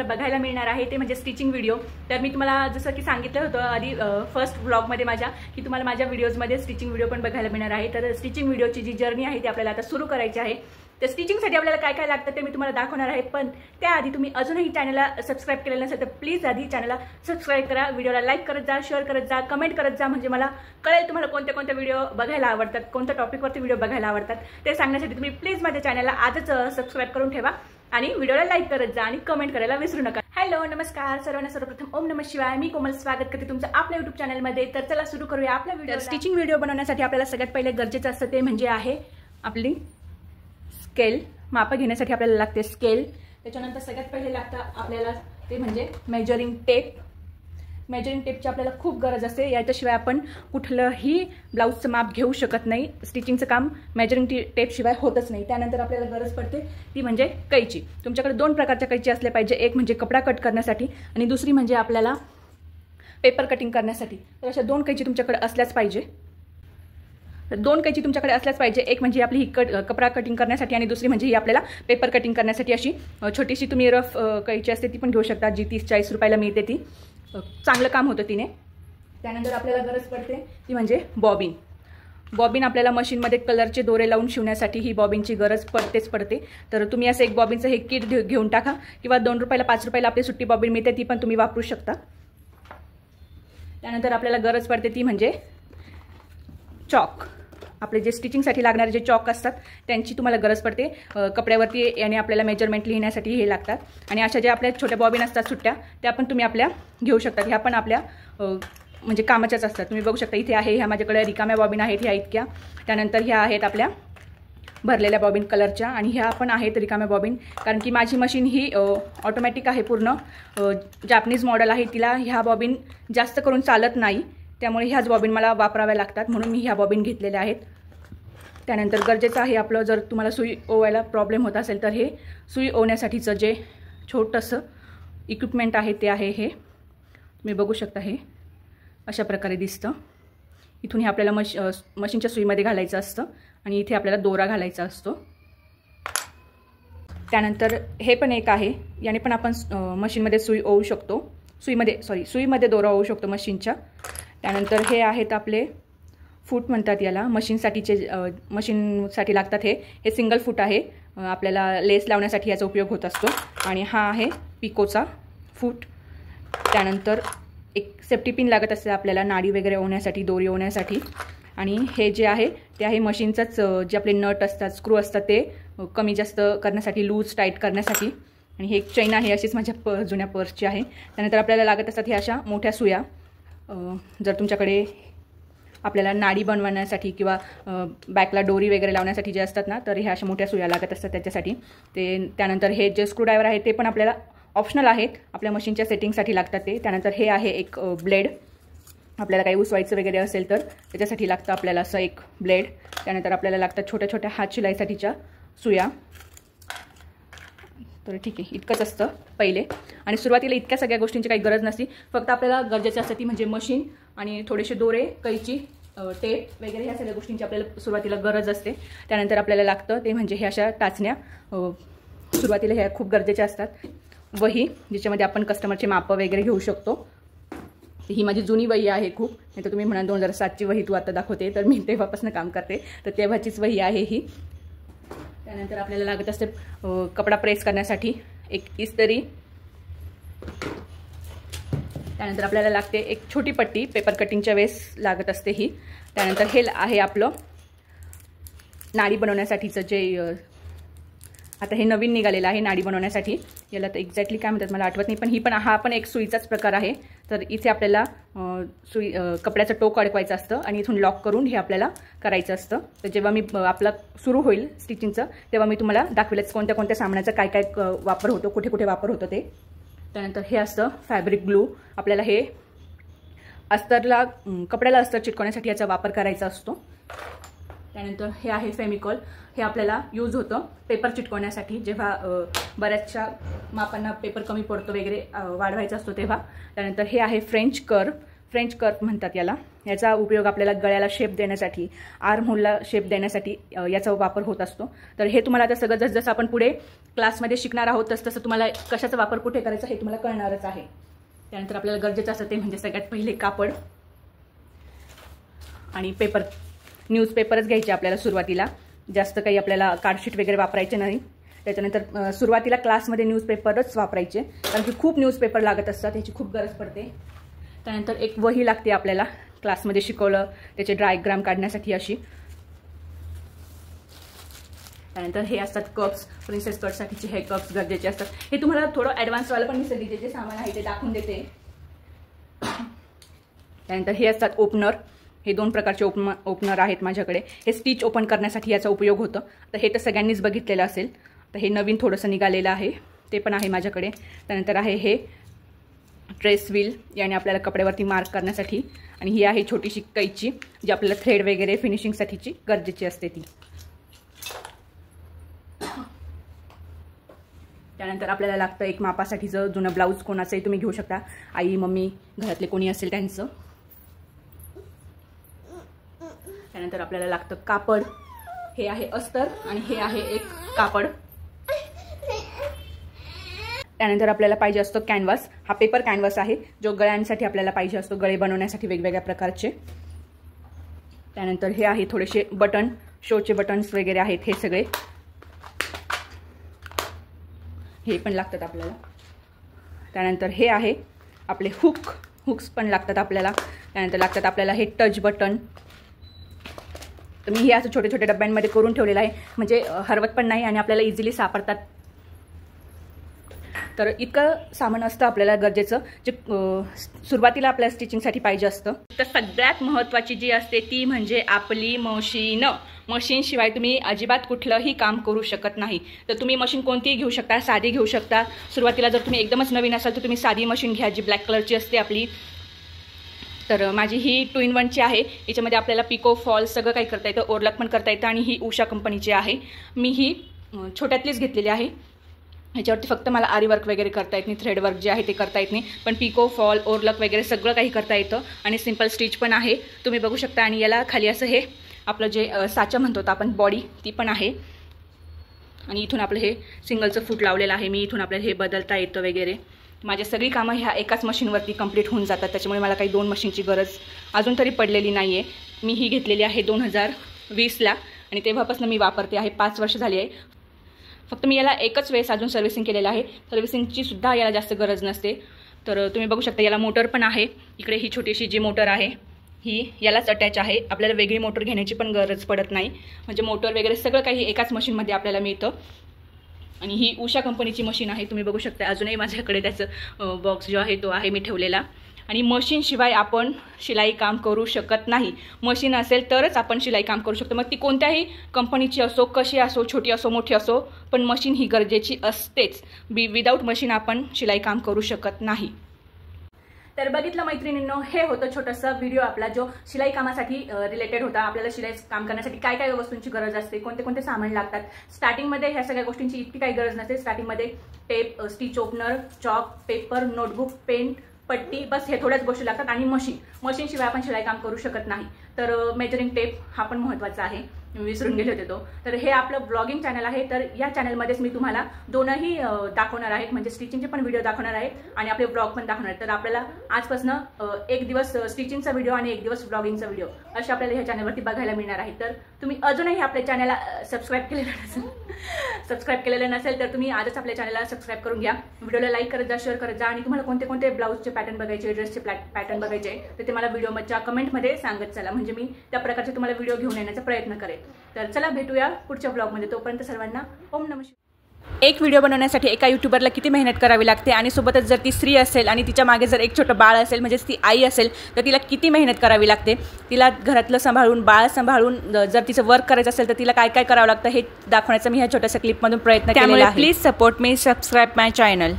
तुम्हाला बघायला मिळणार आहे ते म्हणजे स्टिचिंग व्हिडिओ। तर मी तुम्हाला जसं की सांगितलं होतं आधी फर्स्ट व्लॉगमध्ये माझ्या की तुम्हाला माझ्या व्हिडिओजमध्ये स्टिचिंग व्हिडिओ पण बघायला मिळणार आहे। तर स्टिचिंग व्हिडिओची जी जर्नी आहे ती आपल्याला आता सुरू करायची आहे। तर स्टिचिंगसाठी आपल्याला काय काय लागतं ते मी तुम्हाला दाखवणार आहे, पण त्याआधी तुम्ही अजूनही चॅनलला सबस्क्राईब केलेलं नसेल तर प्लीज आधी चॅनलला सबस्क्राईब करा, व्हिडिओला लाईक करत जा, शेअर करत जा, कमेंट करत जा, म्हणजे मला कळेल तुम्हाला कोणते कोणते व्हिडिओ बघायला आवडतात, कोणत्या टॉपिकवरती व्हिडिओ बघायला आवडतात ते सांगण्यासाठी तुम्ही प्लीज माझ्या चॅनलला आजच सबस्क्राईब करून ठेवा आणि व्हिडिओला लाईक करत जा आणि कमेंट करायला विसरू नका। हॅलो नमस्कार सर्वांना, सर्वप्रथम ओम नमः शिवाय, मी कोमल स्वागत करते तुमचं आपल्या YouTube चॅनलमध्ये। तर चला सुरू करूया आपला व्हिडिओ। स्टिचिंग व्हिडिओ बनवण्यासाठी आपल्याला सगळ्यात पहिले गरजेचं असतं ते म्हणजे आहे आपली स्केल। माप घेण्यासाठी आपल्याला लागते स्केल, त्याच्यानंतर सगळ्यात पहिले लागतं आपल्याला ते म्हणजे मेजरिंग टेप। मेजरिंग टेपची आपल्याला खूप गरज असते, याच्याशिवाय आपण कुठलंही ब्लाऊजचं माप घेऊ शकत नाही। स्टिचिंगचं काम मेजरिंग टेप शिवाय होतच नाही। त्यानंतर आपल्याला गरज पडते ती म्हणजे कैची। तुमच्याकडे दोन प्रकारच्या कैची असल्या पाहिजे, एक म्हणजे कपडा कट करण्यासाठी आणि दुसरी म्हणजे आपल्याला पेपर कटिंग करण्यासाठी। तर अशा दोन कैची तुमच्याकडे असल्याच पाहिजे। दोन कैची तुमच्याकडे असल्याच पाहिजे, एक म्हणजे आपली ही कपडा कटिंग करण्यासाठी आणि दुसरी म्हणजे ही आपल्याला पेपर कटिंग करण्यासाठी। अशी छोटीशी तुम्ही रफ कैची असते ती पण घेऊ शकता, जी 30-40 रुपयाला मिळते, ती चांगलं काम होतं तिने। त्यानंतर आपल्याला गरज पडते ती म्हणजे बॉबिन। बॉबिन आपल्याला मशीनमध्ये कलरचे दोरे लावून शिवण्यासाठी ही बॉबिनची गरज पडते। तर तुम्ही असं एक बॉबिनचं हे किट घेऊन टाका, किंवा 2 रुपयाला 5 रुपयाला आपली सुट्टी बॉबिन मिळते, ती पण तुम्ही वापरू शकता। त्यानंतर आपल्याला गरज पडते ती म्हणजे चॉक। आपले जे स्टिचिंगसाठी लागणारे जे चॉक असतात त्यांची तुम्हाला गरज पडते। कपड्यावरती याने आपल्याला मेजरमेंट लिहिण्यासाठी हे लागतात, आणि अशा ज्या आपल्या छोट्या बॉबिन असतात सुट्ट्या, त्या पण तुम्ही आपल्या घेऊ शकता। ह्या पण आपल्या म्हणजे कामाच्याच असतात। तुम्ही बघू शकता इथे आहे, ह्या माझ्याकडे रिकाम्या बॉबिन आहेत ह्या इतक्या। त्यानंतर ह्या आहेत आपल्या भरलेल्या बॉबिन कलरच्या, आणि ह्या पण आहेत रिकाम्या बॉबिन, कारण की माझी मशीन ही ऑटोमॅटिक आहे, पूर्ण जापनीज मॉडेल आहे। तिला ह्या बॉबिन जास्त करून चालत नाही, त्यामुळे ह्याच बॉबिन मला वापराव्या लागतात, म्हणून मी ह्या बॉबिन घेतलेल्या आहेत। त्यानंतर गरजेचं आहे आपलं, जर तुम्हाला सुई ओवायला प्रॉब्लेम होत असेल तर हे सुई ओवण्यासाठीचं जे छोटंसं इक्विपमेंट आहे ते आहे हे। तुम्ही बघू शकता हे अशा प्रकारे दिसतं। इथून हे आपल्याला मशीनच्या सुईमध्ये घालायचं असतं, आणि इथे आपल्याला दोरा घालायचा असतो। त्यानंतर हे पण एक आहे, याने पण आपण मशीनमध्ये सुई ओवू शकतो, सुईमध्ये दोरा ओवू शकतो मशीनच्या। त्यानंतर हे आहेत आपले फूट म्हणतात याला, मशीनसाठी लागतात। हे सिंगल फूट आहे, आपल्याला लेस लावण्यासाठी याचा उपयोग होत असतो। आणि हा आहे पिकोचा फूट। त्यानंतर एक सेफ्टी पिन लागत असते आपल्याला नाडी वगैरे ओवण्यासाठी, दोरी ओवण्यासाठी। आणि हे जे आहे ते आहे मशीनचंच, जे आपले नट असतात, स्क्रू असतात, ते कमी जास्त करण्यासाठी, लूज टाईट करण्यासाठी। आणि हे एक चैन आहे, अशीच माझ्या जुन्या पर्सची आहे। त्यानंतर आपल्याला लागत असतात ह्या अशा मोठ्या सुया। जर तुमच्याकडे आपल्याला नाडी बनवण्यासाठी किंवा बॅकला दोरी वगैरे लावण्यासाठी जे असतात ना, तर ह्या अशा मोठ्या सुया लागत असतात त्याच्यासाठी। त्यानंतर हे जे स्क्रूड्रायव्हर आहे ते पण आपल्याला ऑप्शनल आहेत, आपल्या मशीनच्या सेटिंगसाठी लागतात ते। त्यानंतर हे आहे एक ब्लेड, आपल्याला काही उसवायचं वगैरे असेल तर त्याच्यासाठी लागतं आपल्याला असं एक ब्लेड। त्यानंतर आपल्याला लागतात छोट्या छोट्या हात शिलाईसाठीच्या सुया। तर ठीक आहे, इतकंच असतं पहिले, आणि सुरुवातीला इतक्या सगळ्या गोष्टींची काही गरज नसती, फक्त आपल्याला गरजेचं असतं ती म्हणजे मशीन आणि थोडेसे दोरे, कैची, टेप वगैरे ह्या सगळ्या गोष्टींची आपल्याला सुरुवातीला गरज असते। त्यानंतर आपल्याला लागतं ते म्हणजे हे अशा टाचण्या, सुरुवातीला ह्या खूप गरजेच्या असतात। वही, ज्याच्यामध्ये आपण कस्टमरचे माप वगैरे घेऊ शकतो। ही माझी जुनी वही आहे खूप, नाही तर तुम्ही म्हणाल 2007ची वही तू आता दाखवते, तर मी तेव्हापासून काम करते, तर तेव्हाचीच वही आहे ही। त्यानंतर आपल्याला लागत असते कपडा प्रेस करण्यासाठी एक इस्त्री। त्यानंतर आपल्याला लागते एक छोटी पट्टी, पेपर कटिंगच्या वेळेस लागत असते ही। त्यानंतर हे आहे आपलं नाडी बनवण्यासाठीचं जे आता हे नवीन निघालेलं आहे नाडी बनवण्यासाठी, याला तर एक्झॅक्टली काय म्हणतात मला आठवत नाही, पण हा पण एक सुईचाच प्रकार आहे। तर इथे आपल्याला कपड्याचं टोक अडकवायचं असतं आणि इथून लॉक करून हे आपल्याला करायचं असतं। तर जेव्हा मी आपला सुरू होईल स्टिचिंगचं तेव्हा मी तुम्हाला दाखवेलच कोणत्या कोणत्या सामानाचा काय काय वापर होतो, कुठे कुठे वापर होतो ते। त्यानंतर हे असतं फॅब्रिक ग्लू, आपल्याला हे अस्तरला, कपड्याला अस्तर चिटकवण्यासाठी याचा वापर करायचा असतो। त्यानंतर हे आहे फेमिकॉल, हे आपल्याला यूज होतं पेपर चिटकवण्यासाठी, जेव्हा बऱ्याचशा मापांना पेपर कमी पडतो वगैरे वाढवायचा असतो तेव्हा। त्यानंतर हे आहे फ्रेंच कर्व, फ्रेंच कर्व म्हणतात याला. याचा उपयोग आपल्याला गळ्याला शेप देण्यासाठी, आर्म होलला शेप देण्यासाठी याचा वापर होत असतो. तर हे तुम्हाला आता सगळं जसं आपण पुढे क्लासमध्ये शिकणार आहोत तसं तुम्हाला कशाचा वापर कुठे करायचा हे तुम्हाला कळणारच आहे. त्यानंतर आपल्याला गरजेचं असतं ते म्हणजे सगळ्यात पहिले कापड आणि पेपर. न्यूजपेपरच घ्यायचे आपल्याला सुरुवातीला, जास्त काही आपल्याला कार्डशीट वगैरे वापरायचे नाही. त्याच्यानंतर सुरुवातीला क्लासमध्ये न्यूजपेपरच वापरायचे, कारण की खूप न्यूजपेपर लागत असतात, ह्याची खूप गरज पडते. त्यानंतर एक वही लागते आपल्याला, क्लासमध्ये शिकवलं त्याचे डायग्राम काढण्यासाठी अशी. त्यानंतर हे असतात कप्स, प्रिन्सेस कटसाठीचे हे कप्स गरजेचे असतात. हे तुम्हाला थोडं ॲडव्हान्सवालं पण दिसेल, जे जे सामान आहे ते दाखवून देते. त्यानंतर हे असतात ओपनर. हे 2 प्रकारचे ओपनर आहेत माझ्याकडे. हे स्टिच ओपन करण्यासाठी याचा उपयोग होतो. तर हे तर सगळ्यांनीच बघितलेलं असेल. तर हे नवीन थोडंसं निघालेलं आहे, ते पण आहे माझ्याकडे. त्यानंतर आहे हे ट्रेस व्हील, याने आपल्याला कपड्यावरती मार्क करण्यासाठी. आणि ही आहे छोटीशी कैची, जी आपल्याला थ्रेड वगैरे फिनिशिंगसाठीची गरजेची असते ती. त्यानंतर आपल्याला लागतं एक मापासाठीचं जुनं ब्लाऊज, कोणाचंही तुम्ही घेऊ शकता, आई मम्मी घरातले कोणी असेल त्यांचं. त्यानंतर आपल्याला लागतं कापड. हे आहे अस्तर आणि हे आहे एक कापड. त्यानंतर आपल्याला पाहिजे असतो कॅनव्हास. हा पेपर कॅनव्हास आहे, जो गळ्यांसाठी आपल्याला पाहिजे असतो, गळे बनवण्यासाठी वेगवेगळ्या प्रकारचे. त्यानंतर हे आहे थोडेसे बटन, शोचे बटन्स वगैरे आहेत हे सगळे, हे पण लागतात आपल्याला. त्यानंतर हे आहे आपले हुक्स पण लागतात आपल्याला. त्यानंतर लागतात आपल्याला हे टच बटन. तर मी हे असं छोटे छोटे डब्यांमध्ये करून ठेवलेलं आहे, म्हणजे हरवत पण नाही आणि आपल्याला इझिली सापडतात. तर इतकं सामान असतं आपल्याला गरजेचं, जे सुरुवातीला आपल्याला स्टिचिंगसाठी पाहिजे असतं. तर सगळ्यात महत्त्वाची जी असते ती म्हणजे आपली मशीन. मशीनशिवाय तुम्ही अजिबात कुठलंही काम करू शकत नाही. तर तुम्ही मशीन कोणतीही घेऊ शकता, साधी घेऊ शकता. सुरुवातीला जर तुम्ही एकदमच नवीन असाल तर तुम्ही साधी मशीन घ्या, जी ब्लॅक कलरची असते आपली. तर माझी ही 2 in 1ची आहे. याच्यामध्ये आपल्याला पिको फॉल सगळं काही करता येतं, ओरलक पण करता येतं. आणि ही उषा कंपनीची आहे. मी ही छोट्यातलीच घेतलेली आहे. ह्याच्यावरती फक्त मला आरी वर्क वगैरे करता येत नाही, थ्रेड वर्क जे आहे ते करता येत नाही, पण पिको फॉल ओरलक वगैरे सगळं काही करता येतं. आणि सिंपल स्टिच पण आहे, तुम्ही बघू शकता. आणि याला खाली असं हे आपलं जे साचा म्हणतो आपण बॉडी, ती पण आहे. आणि इथून आपलं हे सिंगलचं फूट लावलेलं आहे मी. इथून आपल्याला हे बदलता येतं वगैरे. माझी सगळी कामं ह्या एकाच मशीनवरती कंप्लीट होऊन जातात, त्याच्यामुळे मला काही 2 मशीनची गरज अजून तरी पडलेली नाही आहे. मी ही घेतलेली आहे 2020ला आणि तेव्हापासून मी वापरते आहे. 5 वर्ष झाली आहे. फक्त मी याला एकच वेळेस अजून सर्व्हिसिंग केलेलं आहे. सर्व्हिसिंगची सुद्धा याला जास्त गरज नसते. तर तुम्ही बघू शकता याला मोटर पण आहे. इकडे ही छोटीशी जी मोटर आहे ही यालाच अटॅच आहे. आपल्याला वेगळी मोटर घेण्याची पण गरज पडत नाही, म्हणजे मोटर वगैरे सगळं काही एकाच मशीनमध्ये आपल्याला मिळतं. आणि ही उषा कंपनीची मशीन आहे, तुम्ही बघू शकता. अजूनही माझ्याकडे त्याचं बॉक्स जो आहे तो आहे मी ठेवलेला. आणि मशीनशिवाय आपण शिलाई काम करू शकत नाही. मशीन असेल तरच आपण शिलाई काम करू शकतो, मग ती कोणत्याही कंपनीची असो, कशी असो, छोटी असो मोठी असो, पण मशीन ही गरजेची असतेच. विदाऊट मशीन आपण शिलाई काम करू शकत नाही. तर बघितलं मैत्रिणींनो, हे होतं छोटंसं व्हिडिओ आपला, जो शिलाई कामासाठी रिलेटेड होता. आपल्याला शिलाई काम करण्यासाठी काय काय वस्तूंची गरज असते, कोणते कोणते सामान लागतात. स्टार्टिंगमध्ये ह्या सगळ्या गोष्टींची इतकी काही गरज नसते. स्टार्टिंगमध्ये tape, stitch opener, chalk, paper, notebook, pen, पट्टी, बस हे थोड्याच गोष्टी लागतात. आणि मशीनशिवाय आपण शिलाई काम करू शकत नाही. तर मेजरिंग टेप हा पण महत्त्वाचा आहे, विसरून गेले होते तो. तर हे आपलं ब्लॉगिंग चॅनल आहे. तर या चॅनलमध्येच मी तुम्हाला दोनही दाखवणार आहेत, म्हणजे स्टिचिंगचे पण व्हिडिओ दाखवणार आहेत आणि आपले ब्लॉग पण दाखवणार आहेत. तर आपल्याला आजपासून एक दिवस स्टिचिंगचा व्हिडिओ आणि एक दिवस ब्लॉगिंगचा व्हिडिओ असे आपल्याला ह्या चॅनलवरती बघायला मिळणार आहे. तर तुम्ही अजूनही आपल्या चॅनलला सबस्क्राईब केलेलं नसेल तर तुम्ही आजच आपल्या चॅनलला सबस्क्राईब करून घ्या. व्हिडिओला लाईक करत जा, शेअर करत जा. आणि तुम्हाला कोणते कोणते ब्लाऊजचे पॅटर्न बघायचे, ड्रेसचे पॅटर्न बघायचे, तर ते मला व्हिडिओच्या कमेंटमध्ये सांगत चला, म्हणजे मी त्या प्रकारचे तुम्हाला व्हिडिओ घेऊन येण्याचा प्रयत्न करेन. तर चला भेटूया पुढच्या ब्लॉगमध्ये. तोपर्यंत सर्वांना ओम नमः शिवाय. एक व्हिडिओ बनवण्यासाठी एका यूट्यूबरला किती मेहनत करावी लागते, आणि सोबतच जर ती स्त्री असेल आणि तिच्या मागे जर एक छोटं बाळ असेल, म्हणजे ती आई असेल, तर तिला किती मेहनत करावी लागते. तिला घरातलं सांभाळून, बाळ सांभाळून जर तिचं वर्क करायचं असेल तर तिला काय काय करावं लागतं हे दाखवण्याचा मी ह्या छोट्याशा क्लिपमधून प्रयत्न केलेला आहे. Please support me, subscribe my channel.